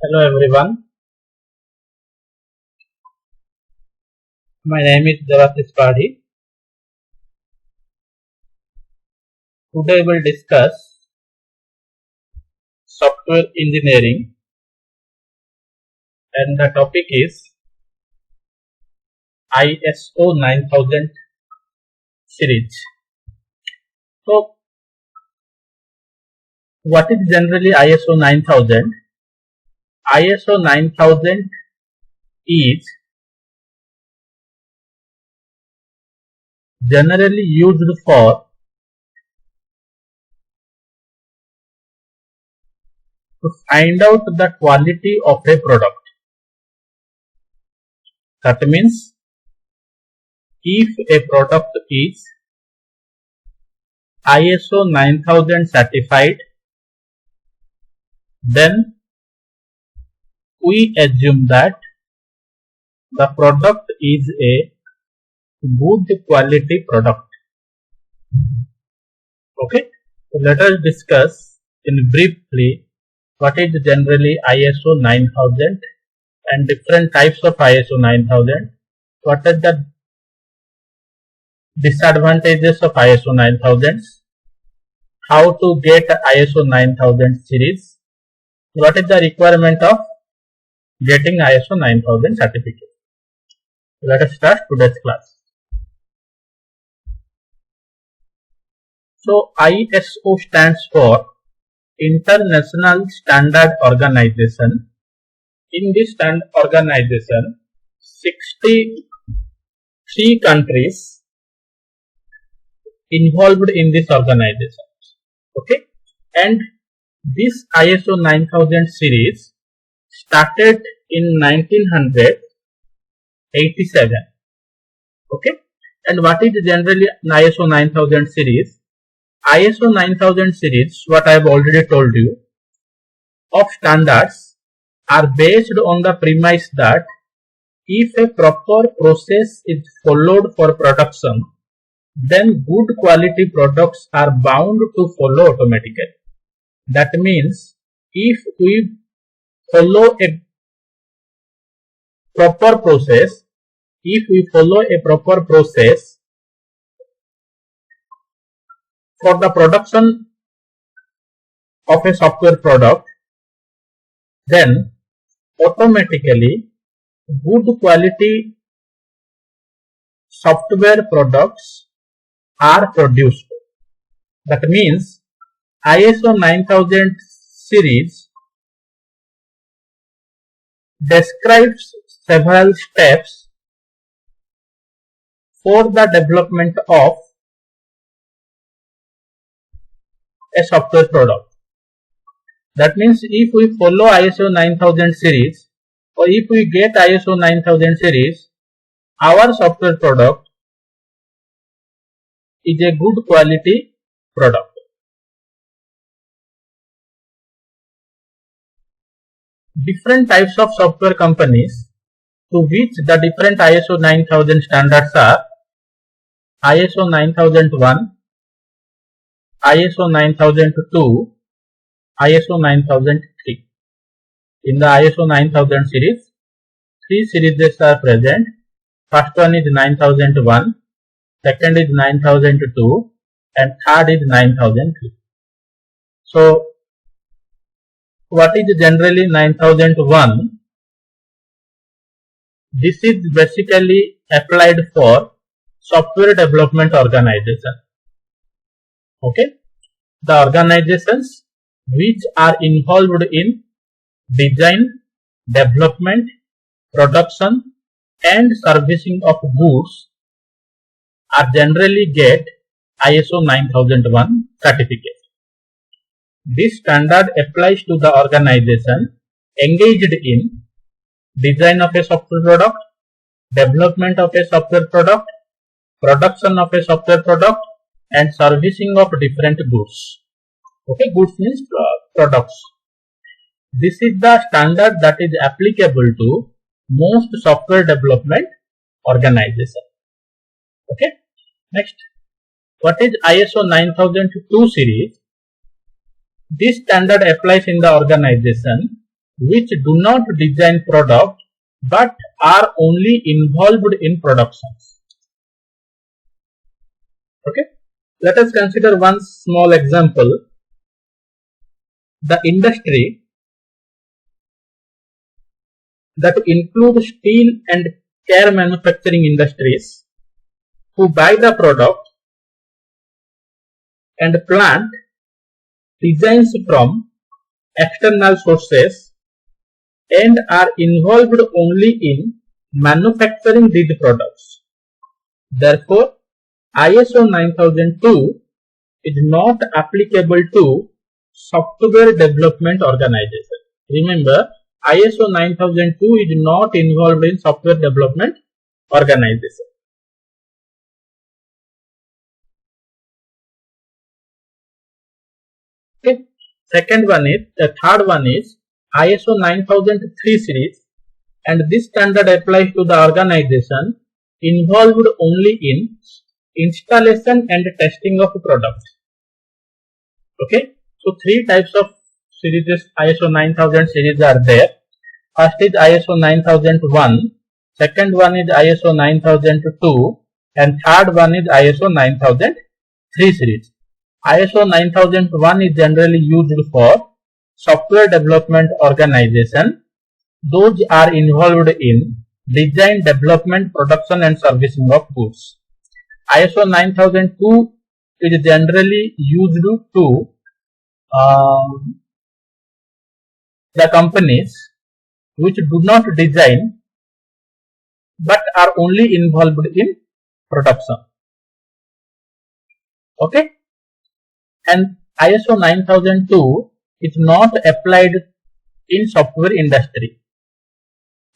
Hello everyone, my name is Devasis Padhi. Today we'll discuss software engineering and the topic is ISO 9000 series. So, what is generally ISO 9000? ISO 9000 is generally used for to find out the quality of a product. That means if a product is ISO 9000 certified, then we assume that the product is a good quality product. Okay, so let us discuss in briefly what is generally ISO 9000 and different types of ISO 9000. What are the disadvantages of ISO 9000? How to get ISO 9000 series? What is the requirement of getting ISO 9000 certificate? Let us start today's class. So ISO stands for International Standard Organization. In this organization, 63 countries involved in this organization. Okay, and this ISO 9000 series started in 1987. Okay, and what is generally ISO 9000 series? ISO 9000 series, what I have already told you, of standards are based on the premise that if a proper process is followed for production, then good quality products are bound to follow automatically. That means if we follow a proper process, for the production of a software product, then automatically good quality software products are produced. That means ISO 9000 series describes several steps for the development of a software product. That means if we follow ISO 9000 series or if we get ISO 9000 series, our software product is a good quality product. Different types of software companies to which the different ISO 9000 standards are ISO 9001, ISO 9002, ISO 9003. In the ISO 9000 series, 3 series are present. First one is 9001, second is 9002, and third is 9003. So, what is generally 9001? This is basically applied for software development organization. Okay, the organizations which are involved in design, development, production and servicing of goods are generally get ISO 9001 certificate. This standard applies to the organization engaged in design of a software product, development of a software product, production of a software product and servicing of different goods. Okay, goods means products. This is the standard that is applicable to most software development organization. Okay, next, what is ISO 9002 series? This standard applies in the organization which do not design product but are only involved in productions. Okay, let us consider one small example. The industry that include steel and car manufacturing industries who buy the product and plant designs from external sources and are involved only in manufacturing these products. Therefore, ISO 9002 is not applicable to software development organization. Remember, ISO 9002 is not involved in software development organization. Okay. The third one is ISO 9003 series, and this standard applies to the organization involved only in installation and testing of products. Okay, so three types of series ISO 9000 series are there. First is ISO 9001, second one is ISO 9002, and third one is ISO 9003 series. ISO 9001 is generally used for software development organization. Those are involved in design, development, production and servicing of goods. ISO 9002 is generally used to the companies which do not design but are only involved in production. Okay, and ISO 9002 is not applied in software industry.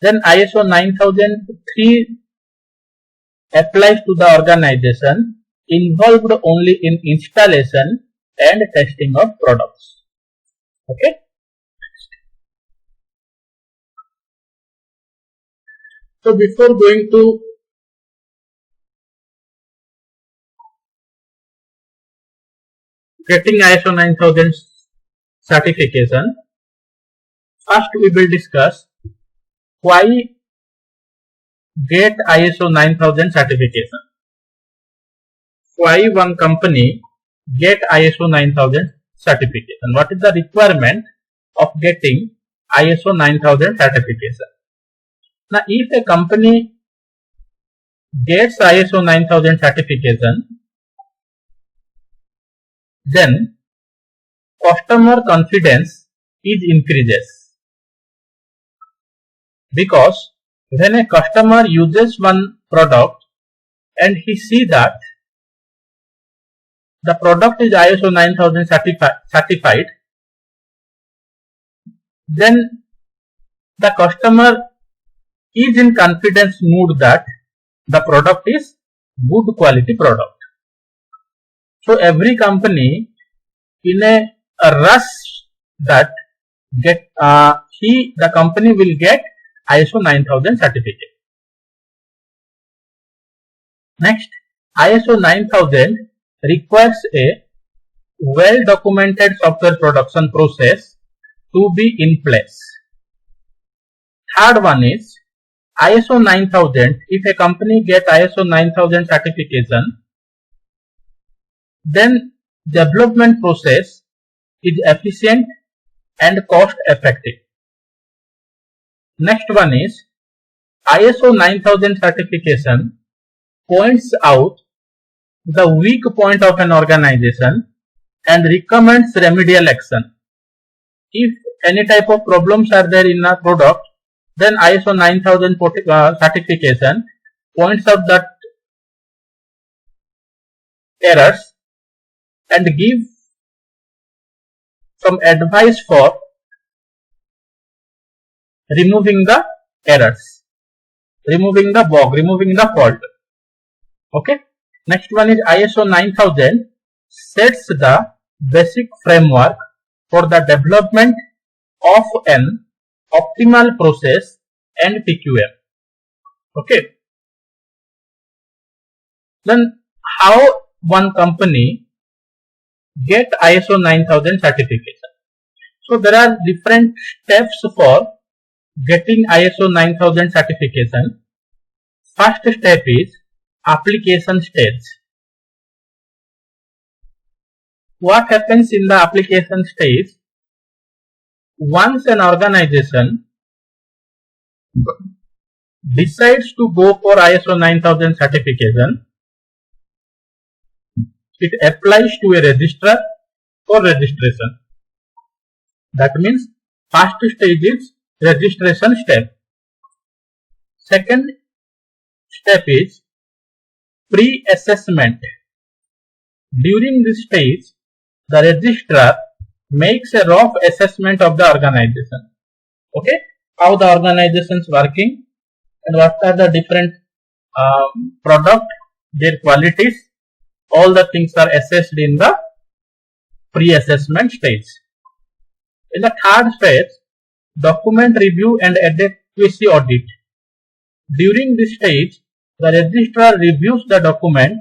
Then ISO 9003 applies to the organization involved only in installation and testing of products. Okay. So before going to getting ISO 9000 certification, first we will discuss why get ISO 9000 certification. Why one company get ISO 9000 certification? What is the requirement of getting ISO 9000 certification? Now, if a company gets ISO 9000 certification, then customer confidence is increases, because when a customer uses one product and he see that the product is ISO 9000 certified, then the customer is in confidence mood that the product is good quality product. So every company in a rush that the company will get ISO 9000 certificate. Next, ISO 9000 requires a well documented software production process to be in place. Third one is ISO 9000. If a company get ISO 9000 certification, then development process is efficient and cost effective. Next one is ISO 9000 certification points out the weak point of an organization and recommends remedial action. If any type of problems are there in a product, then ISO 9000 certification points out that errors and give some advice for removing the errors, removing the bug, removing the fault. Okay. Next one is ISO 9000 sets the basic framework for the development of an optimal process and PQM. Okay. Then how one company get ISO 9000 certification? So there are different steps for getting ISO 9000 certification. First step is application stage. What happens in the application stage? Once an organization decides to go for ISO 9000 certification, it applies to a registrar for registration. That means first stage is registration step. Second step is pre-assessment. During this stage, the registrar makes a rough assessment of the organization. Okay, how the organization is working and what are the different product, their qualities, all the things are assessed in the pre-assessment stage. In the third stage, document review and adequacy audit. During this stage, the registrar reviews the document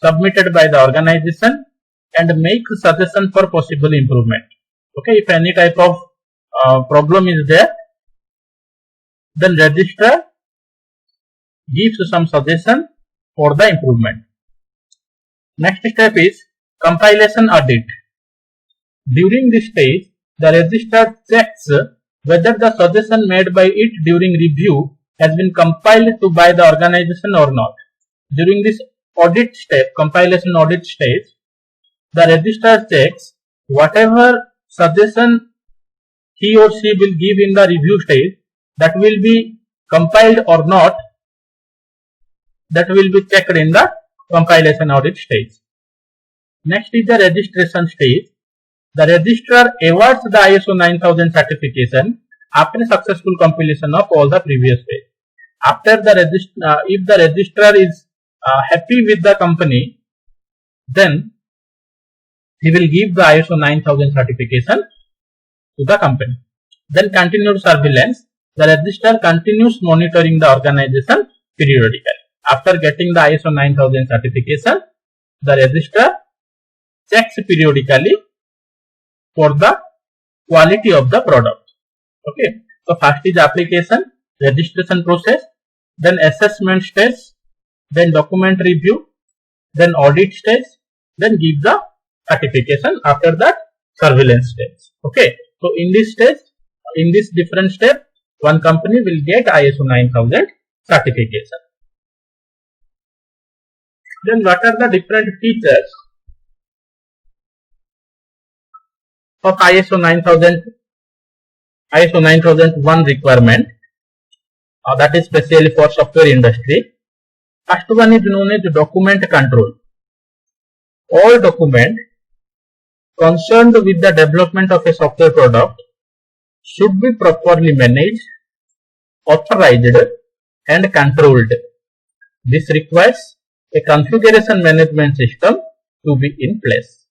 submitted by the organization and makes suggestion for possible improvement. Okay, if any type of problem is there, then registrar gives some suggestion for the improvement. Next step is compilation audit. During this stage, the registrar checks whether the suggestion made by it during review has been compiled to by the organization or not. During this audit step, compilation audit stage, the registrar checks whatever suggestion he or she will give in the review stage, that will be compiled or not, that will be checked in the compilation audit stage. Next is the registration stage. The registrar awards the ISO 9000 certification after successful completion of all the previous stage. After the if the registrar is happy with the company, then he will give the ISO 9000 certification to the company. Then continued surveillance. The registrar continues monitoring the organization periodically. After getting the ISO 9000 certification, the registrar checks periodically for the quality of the product. Okay. So first is application, registration process, then assessment stage, then document review, then audit stage, then give the certification. After that, surveillance stage. Okay. So in this stage, in this different step, one company will get ISO 9000 certification. Then what are the different features of ISO 9001 requirement, that is specially for software industry? First one is known as document control. All document concerned with the development of a software product should be properly managed, authorized and controlled. This requires a configuration management system to be in place.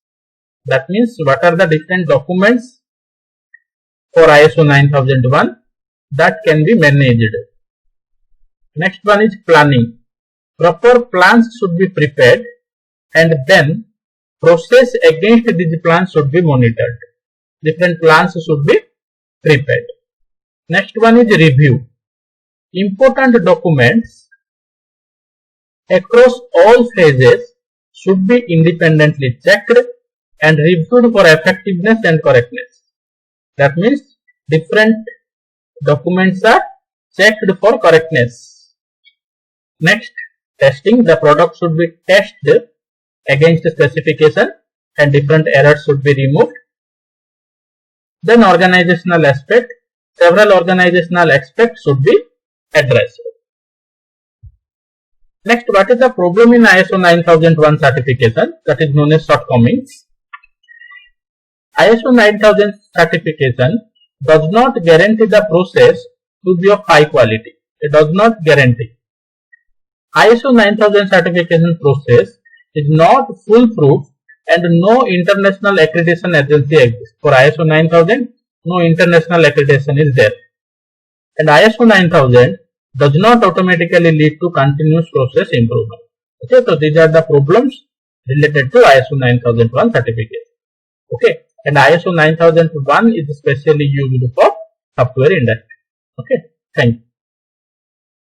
That means what are the different documents for ISO 9001 that can be managed. Next one is planning. Proper plans should be prepared and then process against these plans should be monitored. Different plans should be prepared. Next one is review. Important documents across all phases should be independently checked and reviewed for effectiveness and correctness. That means different documents are checked for correctness. Next, testing. The product should be tested against the specification and different errors should be removed. Then organizational aspect. Several organizational aspects should be addressed. Next, what is the problem in ISO 9001 certification? That is known as shortcomings. ISO 9000 certification does not guarantee the process to be of high quality. It does not guarantee. ISO 9000 certification process is not foolproof and no international accreditation agency exists. For ISO 9000, no international accreditation is there. And ISO 9000 does not automatically lead to continuous process improvement. Okay, so these are the problems related to ISO 9001 certification. Okay, and ISO 9001 is especially used for software industry. Okay, thank you.